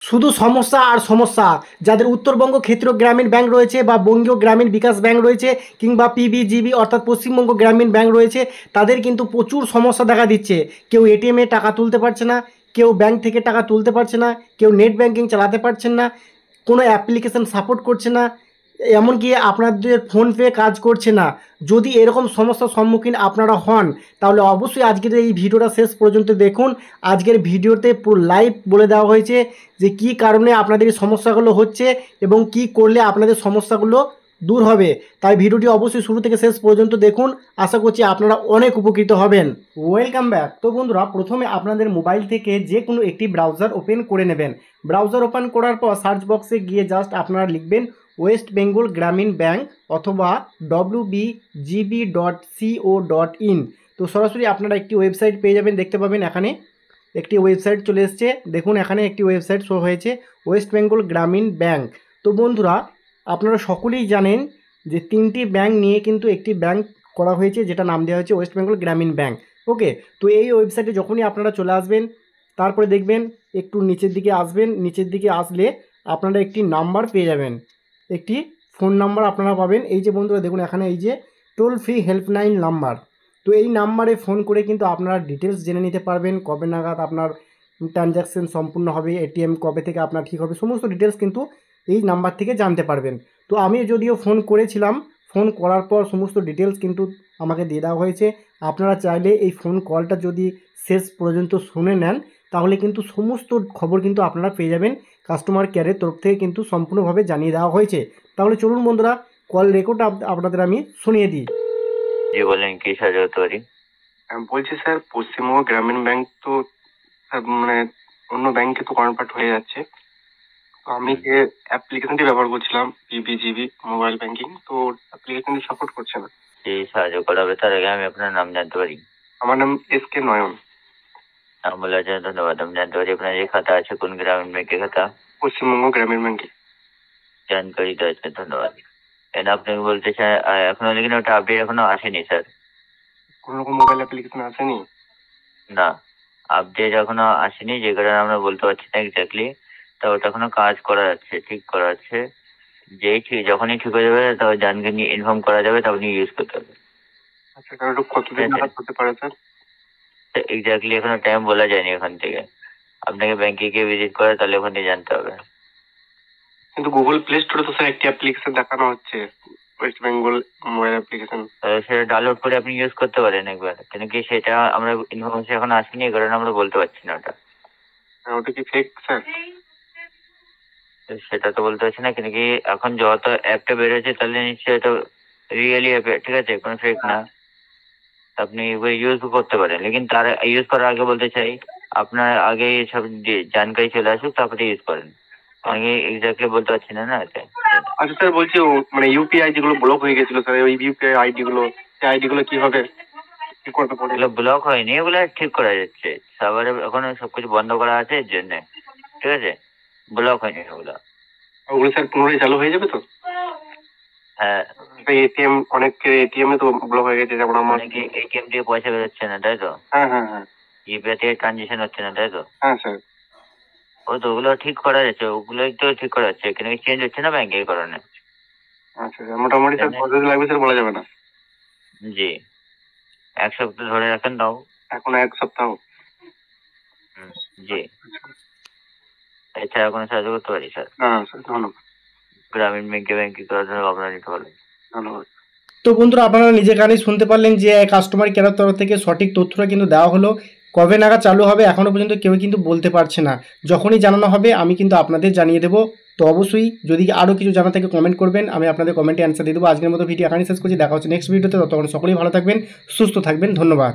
শুধু সমস্যা আর সমস্যা। যাদের উত্তরবঙ্গ ক্ষেত্রীয় গ্রামীণ ব্যাংক রয়েছে বা বঙ্গীয় গ্রামীণ বিকাশ ব্যাংক রয়েছে কিংবা পিবিজিবি অর্থাৎ পশ্চিমবঙ্গ গ্রামীণ ব্যাংক রয়েছে, তাদের কিন্তু প্রচুর সমস্যা দেখা দিচ্ছে। কেউ এটিএমে টাকা তুলতে পারছে না, কেউ ব্যাংক থেকে টাকা তুলতে পারছে না, কেউ নেট ব্যাংকিং চালাতে পারছেন না, কোনো অ্যাপ্লিকেশন সাপোর্ট করছে না, এমনকি আপনাদের ফোনপে কাজ করছে না। যদি এরকম সমস্যার সম্মুখীন আপনারা হন, তাহলে অবশ্যই আজকের এই ভিডিওটা শেষ পর্যন্ত দেখুন। আজকের ভিডিওতে পুরো লাইভ বলে দেওয়া হয়েছে যে কী কারণে আপনাদের এই সমস্যাগুলো হচ্ছে এবং কি করলে আপনাদের সমস্যাগুলো দূর হবে। তাই ভিডিওটি অবশ্যই শুরু থেকে শেষ পর্যন্ত দেখুন, আশা করছি আপনারা অনেক উপকৃত হবেন। Welcome back. তো বন্ধুরা, প্রথমে আপনাদের মোবাইল থেকে যে কোনো একটি ব্রাউজার ওপেন করে নেবেন। ব্রাউজার ওপেন করার পর সার্চ বক্সে গিয়ে জাস্ট আপনারা লিখবেন ওয়েস্ট বেঙ্গল গ্রামীণ ব্যাংক অথবা wbgb.co.in। তো সরাসরি আপনারা একটি ওয়েবসাইট পেয়ে যাবেন, দেখতে পাবেন এখানে একটি ওয়েবসাইট চলে এসছে। দেখুন এখানে একটি ওয়েবসাইট শো হয়েছে, ওয়েস্ট বেঙ্গল গ্রামীণ ব্যাংক। তো বন্ধুরা, আপনারা সকলেই জানেন যে তিনটি ব্যাংক নিয়ে কিন্তু একটি ব্যাংক করা হয়েছে, যেটা নাম দেওয়া হয়েছে ওয়েস্ট বেঙ্গল গ্রামীণ ব্যাংক। ওকে, তো এই ওয়েবসাইটে যখনই আপনারা চলে আসবেন, তারপরে দেখবেন একটু নিচের দিকে আসবেন। নিচের দিকে আসলে আপনারা একটি নাম্বার পেয়ে যাবেন, একটি ফোন নাম্বার আপনারা পাবেন। এই যে বন্ধুরা দেখুন এখানে এই যে টোল ফ্রি হেল্পলাইন নাম্বার। তো এই নাম্বারে ফোন করে কিন্তু আপনারা ডিটেলস জেনে নিতে পারবেন, কবে নাগাদ আপনার ট্রানজ্যাকশন সম্পূর্ণ হবে, এটিএম কবে থেকে আপনার ঠিক হবে, সমস্ত ডিটেলস কিন্তু এই নাম্বার থেকে জানতে পারবেন। তো আমি যদিও ফোন করেছিলাম, ফোন করার পর সমস্ত ডিটেলস কিন্তু আমাকে দিয়ে দেওয়া হয়েছে। আপনারা চাইলে এই ফোন কলটা যদি শেষ পর্যন্ত শুনে নেন, তাহলে কিন্তু সমস্ত খবর কিন্তু আপনারা পেয়ে যাবেন। কাস্টমার কেয়ারের তরফ থেকে কিন্তু সম্পূর্ণভাবে জানিয়ে দেওয়া হয়েছে। তাহলে চলুন বন্ধুরা, কল রেকর্ডটা আপনাদের আমি শুনিয়ে দিই। জি বলেন, কি সাহায্য করতে পারি? বলছি স্যার, পশ্চিমবঙ্গ গ্রামীণ ব্যাংক তো মানে অন্য ব্যাংকে তো কনভার্ট হয়ে যাচ্ছে। তো আমি যে অ্যাপ্লিকেশনটি ব্যবহার করছিলাম পিবিজিবি মোবাইল ব্যাংকিং, তো অ্যাপ্লিকেশনটি সাপোর্ট করছে না। জি সাহায্য করা হবে। তার আগে আমি আপনার নাম জানতে পারি? আমার নাম এসকে নয়ন। নাম বলার জন্য ধন্যবাদ। আমি জানতে পারি আপনার যে খাতা আছে কোন গ্রামীণ ব্যাংকের খাতা? পশ্চিমবঙ্গ গ্রামীণ ব্যাংকে। জানকারি দেওয়ার জন্য ধন্যবাদ। এটা আপনাকে বলতে চাই, এখনো কিন্তু ওটা আপডেট এখনো আসেনি স্যার। কোনো রকম মোবাইল অ্যাপ্লিকেশন আসেনি? না, আপডেট এখনো আসেনি, যে কারণে আমরা বলতে পারছি না এক্স্যাক্টলি। তা ওটা এখনো কাজ করা যাচ্ছে, ঠিক করা যাচ্ছে। যেই ঠিক যখনই ঠিক হয়ে যাবে তখন জানকে নিয়ে ইনফর্ম করা যাবে, তখনই ইউজ করতে হবে। আচ্ছা, কারণ এটা কতদিন নাগাদ হতে পারে স্যার? এক্স্যাক্টলি এখনো টাইম বলা যায়নি এখান থেকে। আপনাকে ব্যাংকে গিয়ে ভিজিট করে তাহলে ওখানে জানতে হবে। কিন্তু গুগল প্লে স্টোরে তো স্যার একটি অ্যাপ্লিকেশন দেখানো হচ্ছে, ওয়েস্ট বেঙ্গল মোবাইল অ্যাপ্লিকেশন। সেটা ডাউনলোড করে আপনি ইউজ করতে পারেন একবার, কিন্তু কি সেটা আমরা ইনফরমেশন এখন আসেনি, এই কারণে আমরা বলতে পারছি না ওটা। ওটা কি ফেক স্যার? সেটা তো বলতে পারছি না, কিন্তু কি এখন যত অ্যাপটা বেরোচ্ছে তাহলে নিশ্চয়ই এটা রিয়েলি অ্যাপ, ঠিক আছে, কোনো ফেক না। আপনি ইউজ করতে পারেন, লেকিন তার ইউজ করার আগে বলতে চাই আপনার আগে সব জানকারি চলে আসুক, তারপরে ইউজ করেন। আমি এক্স্যাক্টলি বলতে পারছি না না এটা। আচ্ছা স্যার, বলছি মানে ইউপিআই যেগুলো ব্লক হয়ে গেছিল স্যার, ওই ইউপিআই আইডি গুলো, সেই আইডি গুলো কিভাবে কি করতে পারে? এগুলো ব্লক হয়নি, এগুলো ঠিক করা যাচ্ছে। সার্ভারে এখন সবকিছু বন্ধ করা আছে এর জন্য, ঠিক আছে, ব্লক হয়নি ওগুলো। ওগুলো স্যার পুনরায় চালু হয়ে যাবে তো? হ্যাঁ, এটিএম, অনেকের এটিএম এ তো ব্লক হয়ে গেছে, যেমন আমার। অনেকে এটিএম দিয়ে পয়সা বেরোচ্ছে না, তাই তো? হ্যাঁ হ্যাঁ হ্যাঁ ইউপিআই থেকে ট্রানজেকশন হচ্ছে না, তাই তো? হ্যাঁ স্যার। ও তো ওগুলো ঠিক করা যাচ্ছে, ওগুলোই তো ঠিক করা যাচ্ছে, কিন্তু চেঞ্জ হচ্ছে না ব্যাংকে, এই কারণে। আচ্ছা স্যার, মোটামুটি স্যার কতদিন লাগবে স্যার বলা যাবে না? জি, 1 সপ্তাহ ধরে রাখেন তাও। এখন 1 সপ্তাহ? জি, এছাড়া কোনো সাহায্য করতে পারি স্যার? হ্যাঁ স্যার, ধন্যবাদ। গ্রামীণ ব্যাংকে ব্যাংকিং করার জন্য আপনারা নিতে পারেন। ধন্যবাদ। তো বন্ধুরা, আপনারা নিজের কানেই শুনতে পারলেন যে কাস্টমার কেয়ারের তরফ থেকে সঠিক তথ্যটা কিন্তু দেওয়া হলো। কবে নাগাদ চালু হবে এখনও পর্যন্ত কেউ কিন্তু বলতে পারছে না। যখনই জানানো হবে আমি কিন্তু আপনাদের জানিয়ে দেবো। তো অবশ্যই যদি আরও কিছু জানা থাকে কমেন্ট করবেন, আমি আপনাদের কমেন্টে অ্যান্সার দিয়ে দেবো। আজকের মতো ভিডিও এখানেই শেষ করছি, দেখা হচ্ছে নেক্সট ভিডিওতে। ততক্ষণ সকলেই ভালো থাকবেন, সুস্থ থাকবেন, ধন্যবাদ।